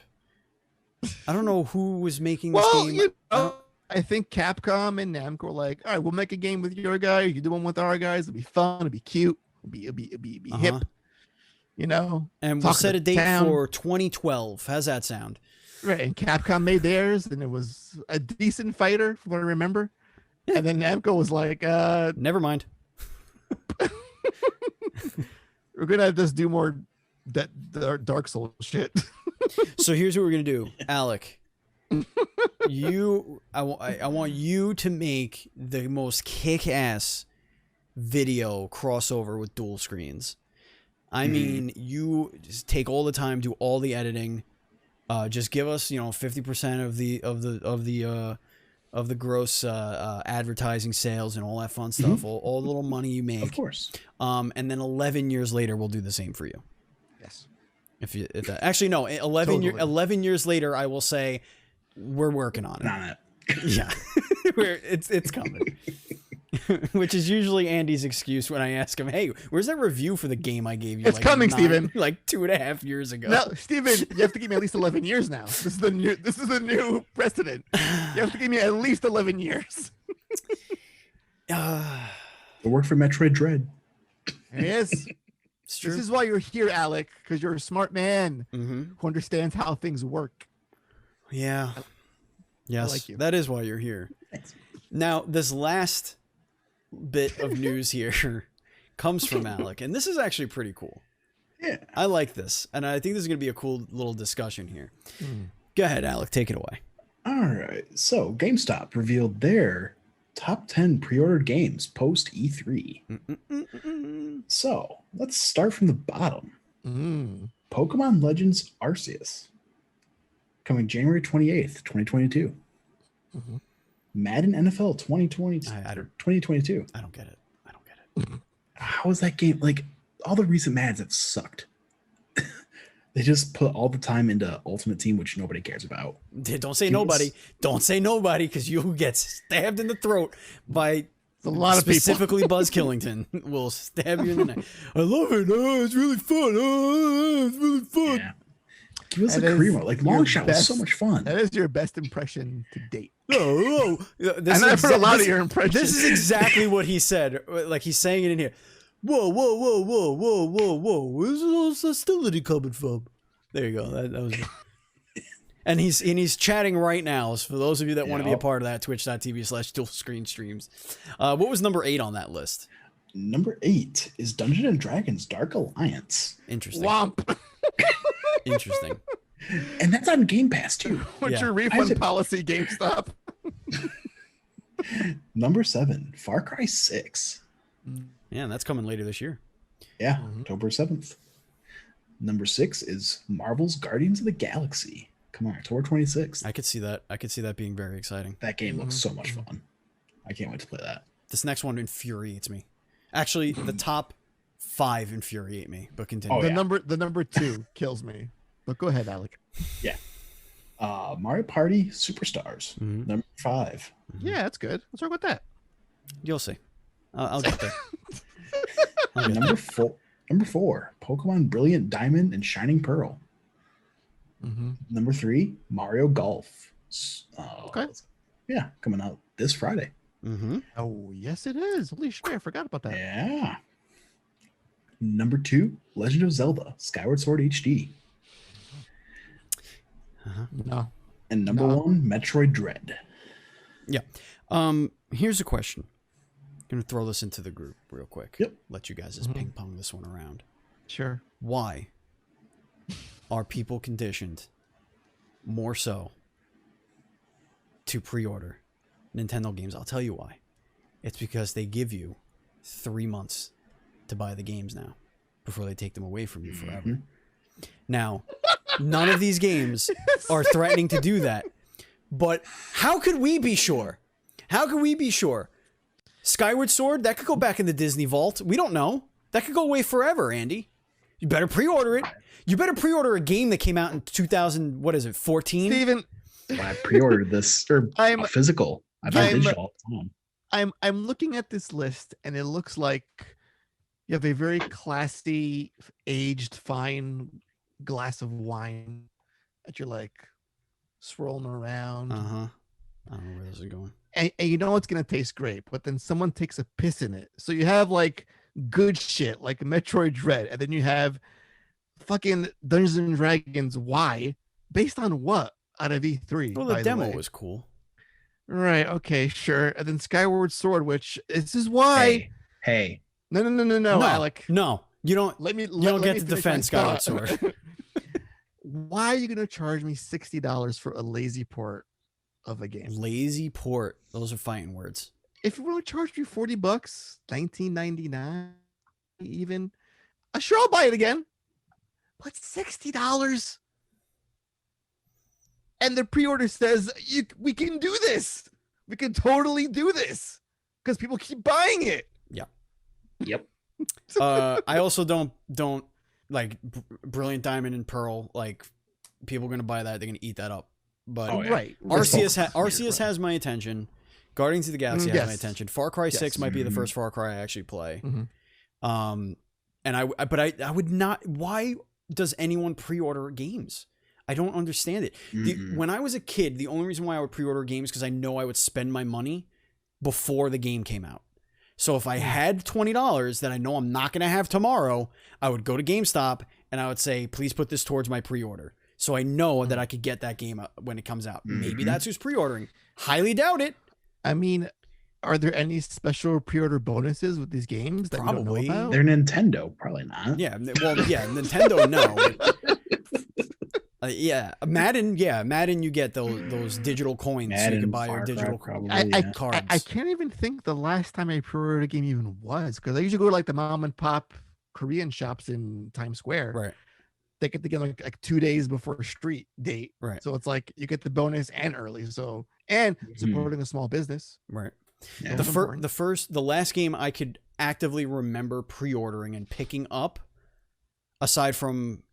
I don't know who was making this Well, game. you know, I think Capcom and Namco were like, all right, we'll make a game with your guy. You do one with our guys. It'll be fun. It'll be cute. It'll be hip. You know. And we'll talk set to a the date town. for 2012. How's that sound? Right, and Capcom made theirs, and it was a decent fighter, from what I remember. Yeah. And then Namco was like, Never mind. we're gonna just do more Dark Souls shit. So here's what we're gonna do, Alec. I want you to make the most kick-ass video crossover with dual screens. I mean, you just take all the time, do all the editing. Just give us, 50% of the gross advertising sales and all that fun stuff, all the little money you make. Of course. And then 11 years later, we'll do the same for you. Yes. Actually, no, 11 Totally. years later, I will say we're working on it. On it. Yeah, it's coming. Which is usually Andy's excuse when I ask him, "Hey, where's that review for the game I gave you?" It's coming, Steven. Like 2.5 years ago. No, Steven, you have to give me at least 11 years now. This is the new precedent. You have to give me at least 11 years. It worked for Metroid Dread. It is. It's true. This is why you're here, Alec, because you're a smart man Mm-hmm. who understands how things work. Yeah. Yes, like you. that is why you're here. Thanks. Now, this last bit of news here comes from Alec, and this is actually pretty cool. Yeah. I like this, and I think this is going to be a cool little discussion here. Go ahead, Alec, take it away. All right. So GameStop revealed their top 10 pre-ordered games post E3. So let's start from the bottom. Pokemon Legends Arceus, coming January 28th, 2022. Madden NFL 2020, 2022. I don't get it. How is that game? Like, all the recent Mads have sucked. They just put all the time into Ultimate Team, which nobody cares about. Don't say nobody. Don't say nobody, because you'll get stabbed in the throat by A lot of people. specifically Buzz Killington will stab you in the neck. I love it. Oh, it's really fun. Oh, it's really fun. Yeah. Give us a That is Karima. Like, your Long Shot was so best- much fun. That is your best impression to date. Oh, this And I've heard a lot of this- your impressions. This is exactly what he said. Like, he's saying it in here. Whoa, whoa, whoa, whoa, whoa, whoa, whoa. Where's all this hostility coming from? There you go. That was it. And he's chatting right now. So for those of you that want to be a part of that, twitch.tv/dual screen streams. What was number 8 on that list? Number 8 is Dungeons and Dragons Dark Alliance. Interesting. Womp. Interesting. And that's on Game Pass, too. What's Yeah. your refund policy, GameStop? Number 7, Far Cry 6. Yeah, and that's coming later this year. Yeah, October 7th. Number 6 is Marvel's Guardians of the Galaxy. Come on, October 26th. I could see that. I could see that being very exciting. That game looks so much fun. I can't wait to play that. This next one infuriates me. Actually, the top 5 infuriate me, but continue. Oh, The yeah. number 2 kills me. But go ahead, Alec. Yeah. Mario Party Superstars. Mhm. Number 5. Yeah, that's good. What's wrong with that? You'll see. I'll get there. I'll get there. Number 4, Pokemon Brilliant Diamond and Shining Pearl. Number 3, Mario Golf. Okay. Yeah, coming out this Friday. Mm-hmm. Oh, yes, it is. Holy shit, I forgot about that. Yeah. Number 2, Legend of Zelda Skyward Sword HD. No. And number 1, Metroid Dread. Yeah. Here's a question. I'm gonna throw this into the group real quick. Yep. Let you guys just ping pong this one around. Sure. Why are people conditioned more so to pre-order Nintendo games? I'll tell you why. It's because they give you 3 months to buy the games now before they take them away from you forever. Now, none of these games are threatening to do that. But how could we be sure? How could we be sure? Skyward Sword, that could go back in the Disney vault. We don't know. That could go away forever, Andy. You better pre-order it. You better pre-order a game that came out in 2000. What is it? 14. Steven, When I pre-ordered this or a physical, I buy digital all the time. I'm looking at this list, and it looks like you have a very classy, aged, fine glass of wine that you're like swirling around. I don't know where this is going. And you know it's gonna taste great, but then someone takes a piss in it. So you have like good shit, like Metroid Dread, and then you have fucking Dungeons and Dragons Y, based on what out of E3? Well, the demo was cool. Right. Okay. Sure. And then Skyward Sword, which this is why. Hey. No, Alec. No, you don't. Let me. You don't get to defend Skyward Sword. Sword. Why are you gonna charge me $60 for a lazy port of a game? Lazy port. Those are fighting words. If you want to charge me $40, $19.99, even, sure, I'll buy it again. But $60, and the pre-order says we can do this. We can totally do this because people keep buying it. Yeah. Yep. I also don't like Brilliant Diamond and Pearl. Like, people are gonna buy that. They're gonna eat that up. But right. Arceus has my attention. Guardians of the Galaxy has Yes. my attention. Far Cry 6 might be the first Far Cry I actually play. Mhm. And I would not. Why does anyone pre-order games? I don't understand it. When I was a kid, the only reason why I would pre-order games because I know I would spend my money before the game came out. So if I had $20 that I know I'm not going to have tomorrow, I would go to GameStop and I would say, please put this towards my pre-order. So I know that I could get that game when it comes out. Maybe that's who's pre-ordering. Highly doubt it. I mean, are there any special pre-order bonuses with these games that Probably. we don't know about? They're Nintendo, probably not. Yeah, well, yeah, Nintendo, no. Madden, you get those digital coins so you can buy your digital probably, cards. I can't even think the last time I pre-ordered a game even was, because I usually go to like the mom and pop Korean shops in Times Square. Right. They get together like 2 days before street date. Right. So it's like you get the bonus and early. So, and supporting a small business. Right. Yeah. The last game I could actively remember pre-ordering and picking up, aside from,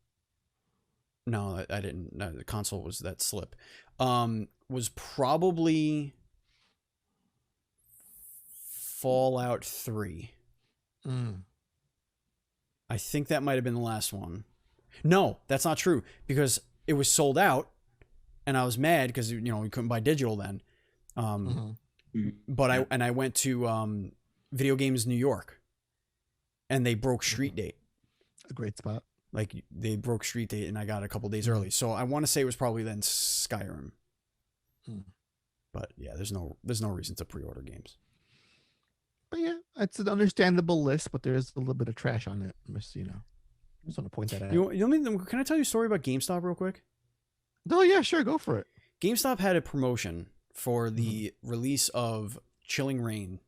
no, I didn't. No, the console was that slip. Was probably Fallout 3. I think that might have been the last one. No, that's not true because it was sold out, and I was mad because we couldn't buy digital then. But I went to Video Games New York, and they broke street date. A great spot. Like they broke street date, and I got it a couple days early. So I want to say it was probably then Skyrim. But yeah, there's no reason to pre-order games. But yeah, it's an understandable list, but there's a little bit of trash on it. Just want to point that out. Can I tell you a story about GameStop real quick? Oh yeah, sure, go for it. GameStop had a promotion for the release of Chilling Reign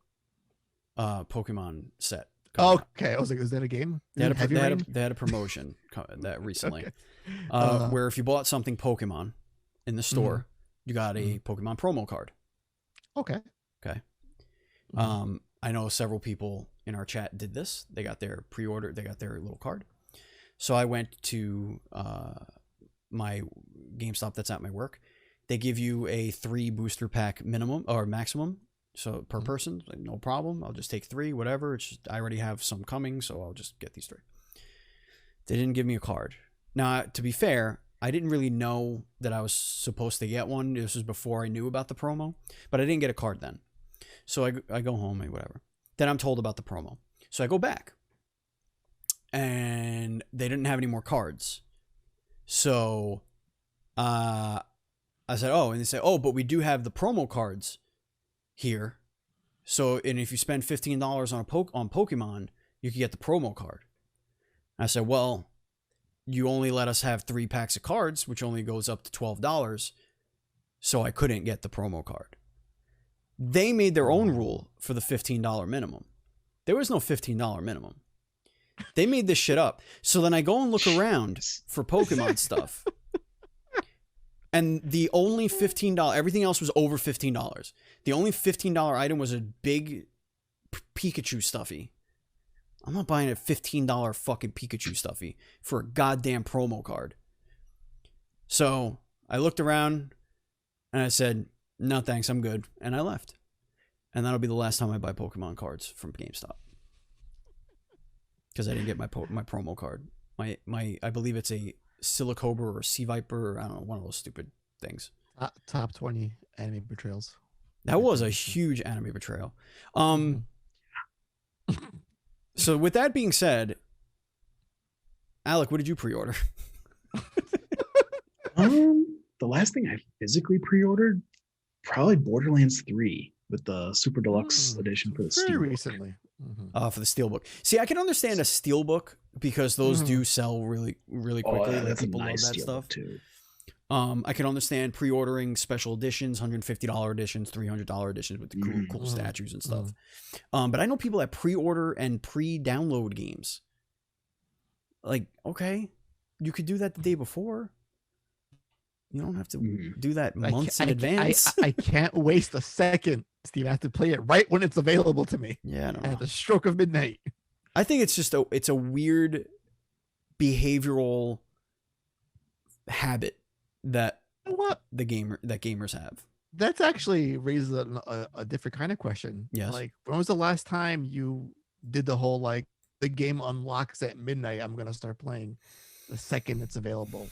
Pokemon set. Okay, I was like, is that a game? They had a promotion that recently, where if you bought something Pokemon in the store, you got a Pokemon promo card. Okay. I know several people in our chat did this. They got their pre-order. They got their little card. So I went to my GameStop that's at my work. They give you a 3 booster pack minimum or maximum. So per person, like, no problem. I'll just take 3, whatever. I already have some coming, so I'll just get these 3. They didn't give me a card. Now, to be fair, I didn't really know that I was supposed to get one. This was before I knew about the promo, but I didn't get a card then. So I go home and whatever. Then I'm told about the promo. So I go back, and they didn't have any more cards. So I said, and they say, but we do have the promo cards here. So, and if you spend $15 on Pokemon, you can get the promo card. I said, well, you only let us have 3 packs of cards, which only goes up to $12. So I couldn't get the promo card. They made their own rule for the $15 minimum. There was no $15 minimum. They made this shit up. So then I go and look around for Pokemon stuff. And the only $15, everything else was over $15. The only $15 item was a big Pikachu stuffy. I'm not buying a $15 fucking Pikachu stuffy for a goddamn promo card. So I looked around and I said, no thanks, I'm good. And I left. And that'll be the last time I buy Pokemon cards from GameStop. Because I didn't get my promo card. I believe it's a Silicobra or a Sea Viper, or I don't know, one of those stupid things. Top 20 anime betrayals. That was a huge anime betrayal. So with that being said, Alec, what did you pre-order? The last thing I physically pre-ordered, probably Borderlands 3 with the Super Deluxe edition for the Very Steelbook. recently. For the Steelbook. See, I can understand a Steelbook because those do sell really, really quickly. Like, people love that stuff too. I can understand pre-ordering special editions, $150 editions, $300 editions with the cool statues and stuff. But I know people that pre-order and pre-download games. Like, okay, you could do that the day before. You don't have to do that months in advance. I can't waste a second, Steve. I have to play it right when it's available to me. Yeah, no. At the stroke of midnight. I think it's just it's a weird behavioral habit that gamers have. That's actually raises a different kind of question. Yes. Like, when was the last time you did the whole, like, the game unlocks at midnight, I'm gonna start playing the second it's available?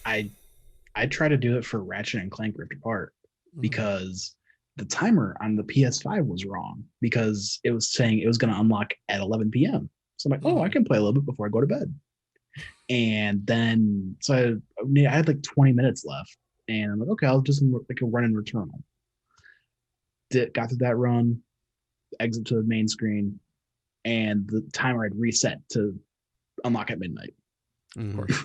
I try to do it for Ratchet and Clank Rift Apart because the timer on the PS5 was wrong because it was saying it was going to unlock at 11 p.m. So I'm like, oh, I can play a little bit before I go to bed. And then, so I had like 20 minutes left and I'm like, okay, I'll just like a run and Returnal. Got through that run, exit to the main screen, and the timer had reset to unlock at midnight. Of course.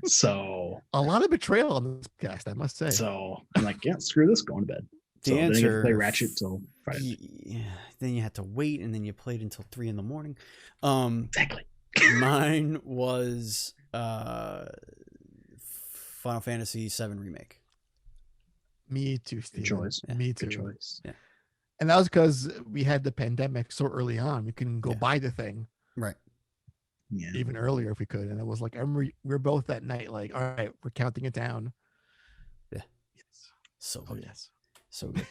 So a lot of betrayal on this cast, I must say. So I'm like, yeah, screw this, going to bed. The so answer, then you get to play Ratchet till Friday. Yeah, then you had to wait, and then you played until 3 a.m. Exactly. Mine was Final Fantasy VII Remake. Me too, Steve. Good choice. Yeah. Me too. Good choice. Yeah. And that was because we had the pandemic so early on. We couldn't go buy the thing. Right. Yeah. Even earlier if we could. And it was like, I remember we were both that night like, all right, we're counting it down. Yeah. Yes. So Oh, good. yes. So good.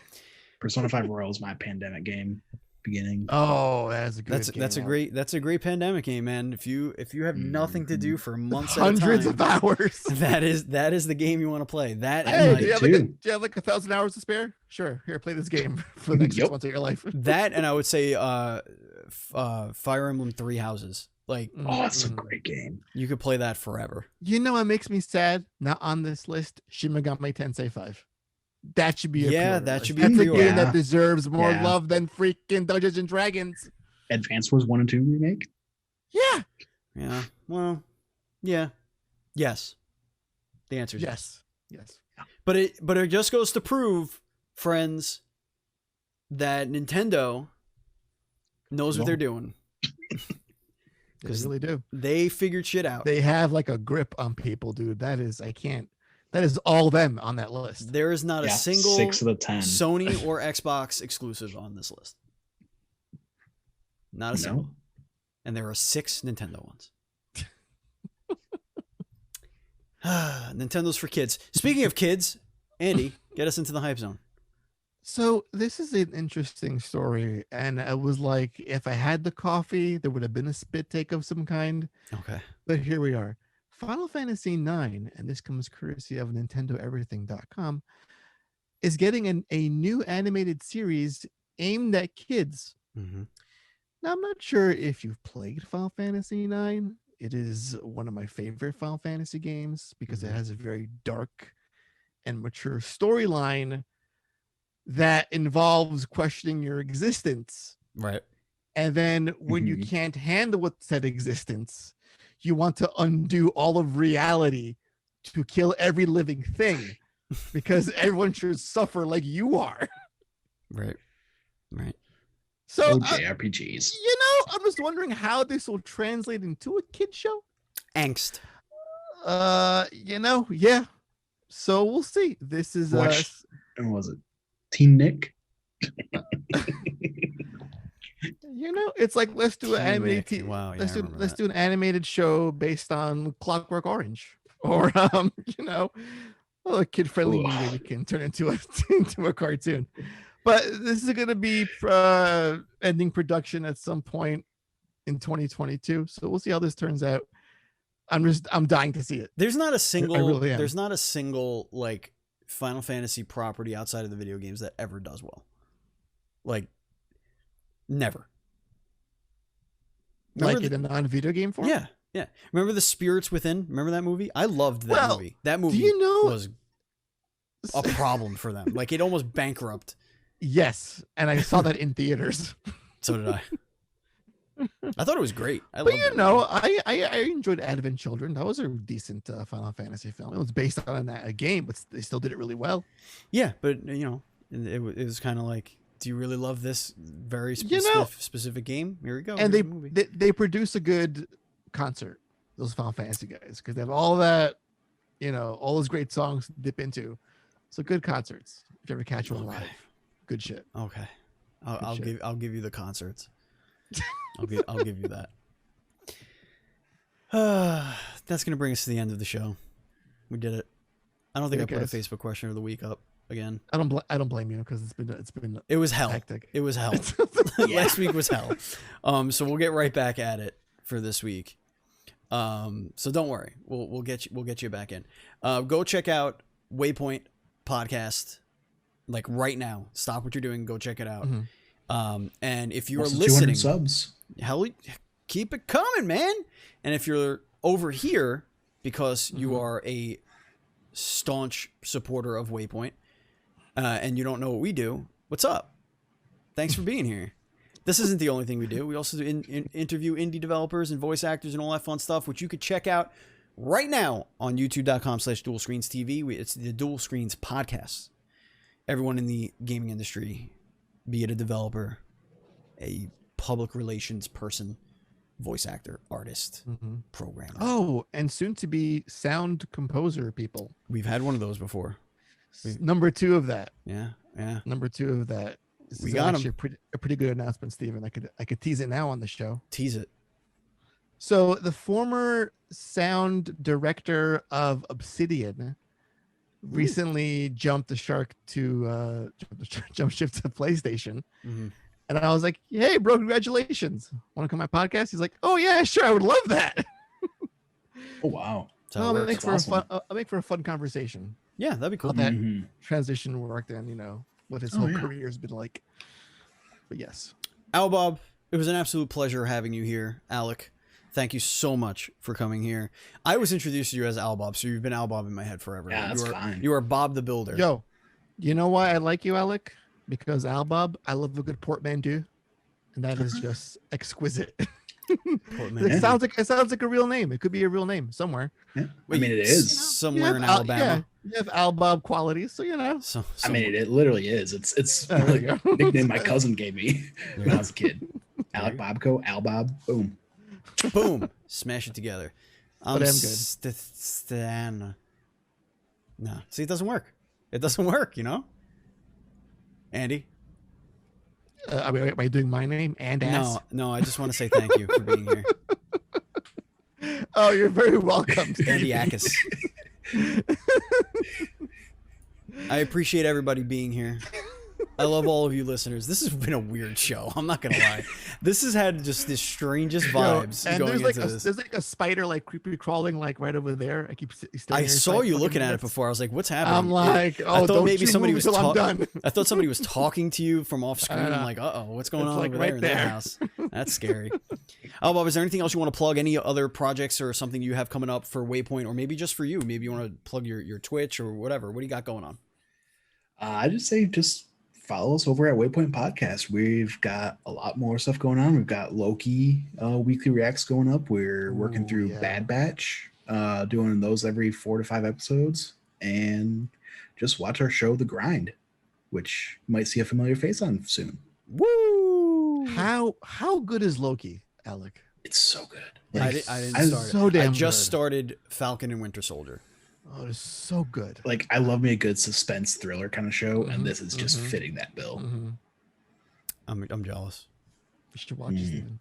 Persona 5 Royal is my pandemic game beginning. Oh, that's a good game. That's a great pandemic game, man. If you have nothing to do for months hundreds at a time, of hours. that is the game you want to play. That Hey, and do like, you have like 1,000 hours to spare? Sure. Here, play this game for the next 6 months of your life. that, and I would say Fire Emblem Three Houses. Like, oh, that's a great game. You could play that forever. You know what makes me sad? Not on this list, Shin Megami Tensei 5. That should be that should be That's a pre-order. game that deserves more love than freaking Dungeons and Dragons. Advance Wars 1 and 2 remake? Yeah. Yeah. Well, yeah. Yes. The answer is yes. Yes. But it just goes to prove, friends, that Nintendo knows what they're doing. They really do. They figured shit out. They have like a grip on people, dude. That is all them on that list. There is not a single 6 of the 10 Sony or Xbox exclusive on this list. Not a single. And there are 6 Nintendo ones. Nintendo's for kids. Speaking of kids, Andy, get us into the hype zone. So this is an interesting story, and I was like, if I had the coffee, there would have been a spit take of some kind. Okay. But here we are. Final Fantasy IX, and this comes courtesy of NintendoEverything.com, is getting a new animated series aimed at kids. Mm-hmm. Now, I'm not sure if you've played Final Fantasy IX. It is one of my favorite Final Fantasy games because it has a very dark and mature storyline that involves questioning your existence. Right. And then when you can't handle with said existence, you want to undo all of reality to kill every living thing because everyone should suffer like you are. Right. Right. So JRPGs. I'm just wondering how this will translate into a kid show. Angst. Yeah. So we'll see. This is and was it Teen Nick? You know, it's like let's do an King animated Nick. Wow, yeah, I remember let's that. do an animated show based on Clockwork Orange, or you know, a kid-friendly Ooh. media we can turn into a into a cartoon. But this is going to be ending production at some point in 2022, so we'll see how this turns out. I'm dying to see it. There's not a single. I really am. There's not a single like Final Fantasy property outside of the video games that ever does well. Like, never. Like in a non-video game form. Yeah, yeah. Remember the Spirits Within? Remember that movie? I loved that movie. That movie was a problem for them. Like, it almost bankrupt. Yes, and I saw that in theaters. So did I. I thought it was great. But you know, I enjoyed Advent Children. That was a decent Final Fantasy film. It was based on a game, but they still did it really well. Yeah, but you know, it was kind of like, do you really love this very specific game? Here we go. And they produce a good concert, those Final Fantasy guys, because they have all that, you know, all those great songs to dip into. So good concerts. If you ever catch one live, good shit. Okay, I'll give you the concerts. I'll give you that. That's gonna bring us to the end of the show. We did it. I don't think I put a Facebook question of the week up again. I don't blame you because it was hell. Hectic. It was hell. Last week was hell. So we'll get right back at it for this week. So don't worry. We'll get you back in. Go check out Waypoint Podcast. Like right now. Stop what you're doing. Go check it out. Mm-hmm. And if you're listening, 200 subs. Hell, keep it coming, man. And if you're over here because you are a staunch supporter of Waypoint, and you don't know what we do, what's up? Thanks for being here. This isn't the only thing we do. We also do interview indie developers and voice actors and all that fun stuff, which you could check out right now on youtube.com/dualscreenstv. It's the Dual Screens Podcast. Everyone in the gaming industry, be it a developer, a public relations person, voice actor, artist, programmer. Oh, and soon to be sound composer people. We've had one of those before. Number 2 of that. Yeah. Number 2 of that. This we is got actually a pretty good announcement, Steven. I could tease it now on the show. Tease it. So the former sound director of Obsidian recently jumped the shark to jump ship to PlayStation. Mm-hmm. And I was like, hey, bro, congratulations. Want to come on my podcast? He's like, oh, yeah, sure. I would love that. Oh, wow. So I'll make for a fun conversation. Yeah, that'd be cool. How that transition worked and, you know, what his whole career has been like. But yes. Albob, it was an absolute pleasure having you here. Alec, thank you so much for coming here. I was introduced to you as Albob, so you've been Albob in my head forever. Yeah, that's fine. You are Bob the Builder. Yo, you know why I like you, Alec? Because Albob, I love a good portmanteau, and that is just exquisite. It sounds like a real name. It could be a real name somewhere. Yeah. I mean, it is somewhere in Alabama. Yeah, you have Albob qualities, so you know. I mean, it literally is. It's the nickname my cousin gave me when I was a kid. Alec Bobko, Albob, boom, boom, smash it together. But I'm good. No, see, it doesn't work. It doesn't work, you know. Andy? Am I doing my name and ass? No, I just want to say thank you for being here. Oh, you're very welcome, Andy Akis. I appreciate everybody being here. I love all of you listeners. This has been a weird show. I'm not gonna lie. This has had just the strangest vibes going into this. There's like a spider like creepy crawling like right over there. I saw you looking at it before. I was like, "What's happening?" I'm like, "Oh, I thought maybe somebody was talking." I thought somebody was talking to you from off screen. I'm like, "Uh-oh, what's going on over there in their house?" That's scary. Bob, is there anything else you want to plug? Any other projects or something you have coming up for Waypoint, or maybe just for you? Maybe you want to plug your Twitch or whatever. What do you got going on? I just say follow us over at Waypoint Podcast. We've got a lot more stuff going on. We've got Loki weekly reacts going up. We're working through Bad Batch, doing those every 4 to 5 episodes, and just watch our show The Grind, which you might see a familiar face on soon. Woo! How good is Loki, Alec? It's so good. Like, I didn't start so it. I damn just good. started Falcon and Winter Soldier. Oh, it's so good. Like, I love me a good suspense thriller kind of show, and this is just fitting that bill. I'm jealous. You should watch it, Steven.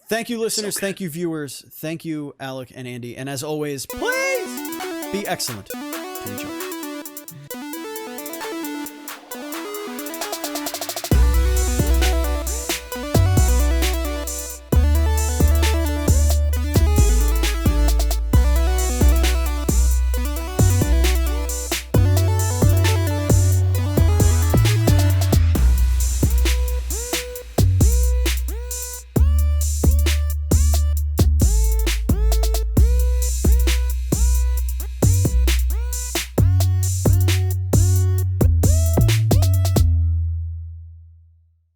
Thank you, listeners. So Thank you, viewers. Thank you, Alec and Andy. And as always, please be excellent to each other.